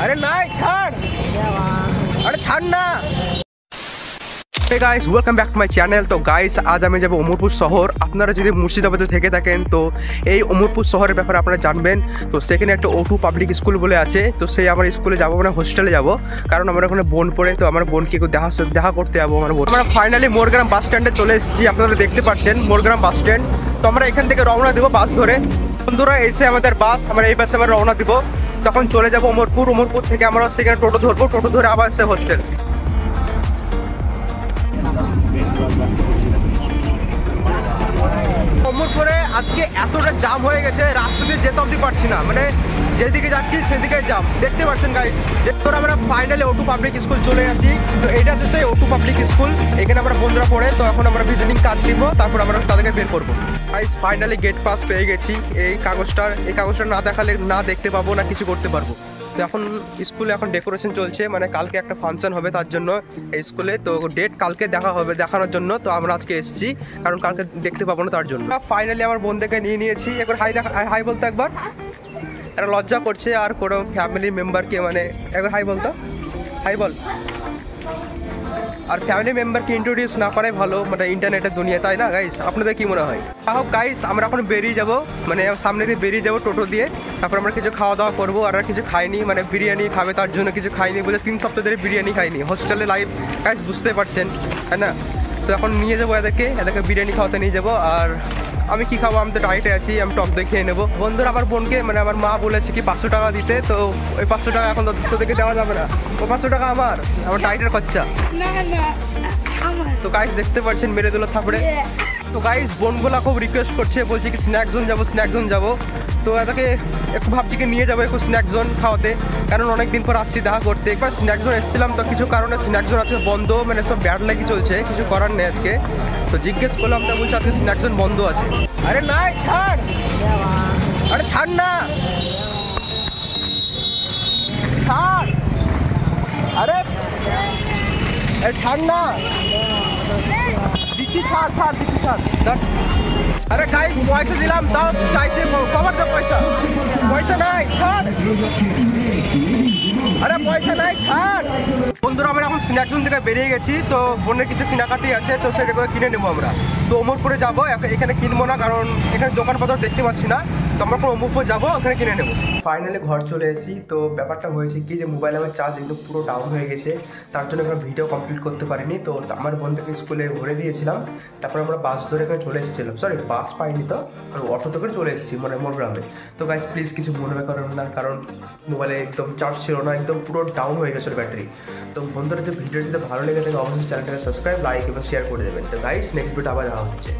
अरे নাই ছাড়, আরে ছাড় না। Hey guys, welcome back to my channel. তো গাইস আজ আমি যাব অমরপুর শহর। আপনারা যদি মুর্শিদাবাদে থেকে থাকেন তো এই অমরপুর শহরের ব্যাপারে আপনারা জানবেন। তো সেখানে একটা O2 পাবলিক স্কুল বলে আছে, তো সেই আমার স্কুলে যাবো, মানে হোস্টেলে যাব, কারণ আমার ওখানে বোন পড়ে। তো আমার বোনকে দেখা করতে যাবো আমার বোন। আমরা ফাইনালি মোরগ্রাম বাস স্ট্যান্ডে চলে এসেছি, আপনারা দেখতে পাচ্ছেন মোরগ্রাম বাস স্ট্যান্ড। তো আমরা এখান থেকে রওনা দেবো বাস ধরে। বন্ধুরা এসে আমাদের বাস, আমরা এই বাসে আমরা রওনা দিব, তখন চলে যাবো অমরপুর। অমরপুর থেকে আমরা সেখানে টোটো ধরবো, টোটো ধরে আবার এসে হোস্টেল। অমরপুরে আজকে এতটা জাম হয়ে গেছে, রাস্তা দিয়ে যেতে অবধি পারছি না, মানে যেদিকে যাচ্ছি সেদিকে জাম, দেখতে পাচ্ছেন গাইস। এরপর আমরা ফাইনালি O2 পাবলিক স্কুল চলে আসি। তো এটা হচ্ছে সেই O2 পাবলিক স্কুল, এখানে আমরা বন্ধুরা পড়ে। তো এখন আমরা ভিজিটিং কার্ড দিব, তারপর আমরা তাদেরকে বের করবো। গাইস ফাইনালি গেট পাস পেয়ে গেছি। এই কাগজটা না দেখালে না দেখতে পাবো, না কিছু করতে পারবো। তো এখন স্কুলে এখন ডেকোরেশন চলছে, মানে কালকে একটা ফাংশন হবে তার জন্য এই স্কুলে। তো ডেট কালকে দেখানোর জন্য তো আমরা আজকে এসেছি, কারণ কালকে দেখতে পাবো না তার জন্য। ফাইনালি আমার বোনদেরকে নিয়ে নিয়েছি। একবার হাই বলতো, একবার একটা লজ্জা করছে, আর কোনো ফ্যামিলি মেম্বারকে, মানে একবার হাই বলতো, হাই বল। আর ফ্যামিলি মেম্বারকে ইন্ট্রোডিউস না করাই ভালো, মানে ইন্টারনেটের দুনিয়া, তাই না গাইস? আপনাদের কি মনে হয়? হোক গাইস, আমরা এখন বেরিয়ে যাব, মানে সামনে দিয়ে বেরিয়ে যাব টোটো দিয়ে। তারপর আমরা কিছু খাওয়া দাওয়া করবো। আর কিছু খাইনি, মানে বিরিয়ানি খাবে তার জন্য কিছু খাইনি বলে 3 সপ্তাহ ধরে বিরিয়ানি খাইনি। হোস্টেলে লাইফ গাইস বুঝতে পারছেন, তাই না? তো এখন নিয়ে যাবো এদেরকে বিরিয়ানি খাওয়াতে নিয়ে যাবো। আর আমি কি খাবো, আমি তো ডায়েটে আছি, আমি টক দই খেয়ে নেবো। বন্ধুরা আমার বোনকে, মানে আমার মা বলেছে কি 500 টাকা দিতে, তো ওই 500 টাকা এখন তোদেরকে দেওয়া যাবে না। ও 500 টাকা আমার ডায়েটের খরচা। তো গাইস দেখতে পাচ্ছেন মেরে দিল থাপড়ে। তো গাইস বোনগুলা খুব রিকোয়েস্ট করছে, বলছে কি স্ন্যাক জোন যাবো। তো এটাকে একটু ভাবছি কি নিয়ে যাবো একটু স্ন্যাক জোন খাওয়াতে, কারণ অনেকদিন পর আসছি দেখা করতে। একবার স্ন্যাক জোন এসেছিলাম, তো কিছু কারণে স্ন্যাক জোন আজকে বন্ধ, মানে সব ব্যাড লাগি চলছে, কিছু করার নেই আজকে। তো জিজ্ঞেস করলাম, তো বলছে আজকে স্ন্যাক জোন বন্ধ আছে। আরে নাই ছাড়, আরে ছাড় না, ছাড়, আরে ছাড় না, দিচ্ছি ছাড়, দিচ্ছি ছাড়। আরে গাইস পয়সা দিলাম, তাও চাইছে কভার দে, পয়সা নাই, ছাড়, আরে পয়সা নাই, ছাড়। বন্ধুরা আমরা এখন স্ন্যাক জোন থেকে বেরিয়ে গেছি। তো বোনের কিছু কেনাকাটি আছে, তো সেটা করে কিনে নেবো আমরা। তো অমরপুরে যাবো, এখানে কিনবো না, কারণ এখানে দোকানপত্র দেখতে পাচ্ছি না। তো আমরা কোনো অমরপুর যাবো, ওখানে কিনে নেবো। ফাইনালি ঘর চলে এসেছি। তো ব্যাপারটা হয়েছে কি, যে মোবাইলে আমার চার্জ একদম পুরো ডাউন হয়ে গেছে, তার জন্য আমরা ভিডিও কমপ্লিট করতে পারিনি। তো আমার বোনটাকে স্কুলে ভরে দিয়েছিলাম, তারপর আমরা বাস ধরে এখানে চলে এসেছিলাম। সরি, বাস পাইনি, তো অটোতে করে চলে এসেছি, মানে মোরগ্রামে। তো গাইস প্লিজ কিছু মনে করেন না, কারণ মোবাইলে একদম চার্জ ছিল না, একদম পুরো ডাউন হয়ে গেছিল ব্যাটারি। তো বন্ধুরা যদি ভিডিওটিতে ভালো লেগে থাকে অবশ্যই চ্যানেলটাকে সাবস্ক্রাইব, লাইক এবং শেয়ার করে দেবেন। তো গাইস নেক্সট ভিডিও আবার দেখা হচ্ছে।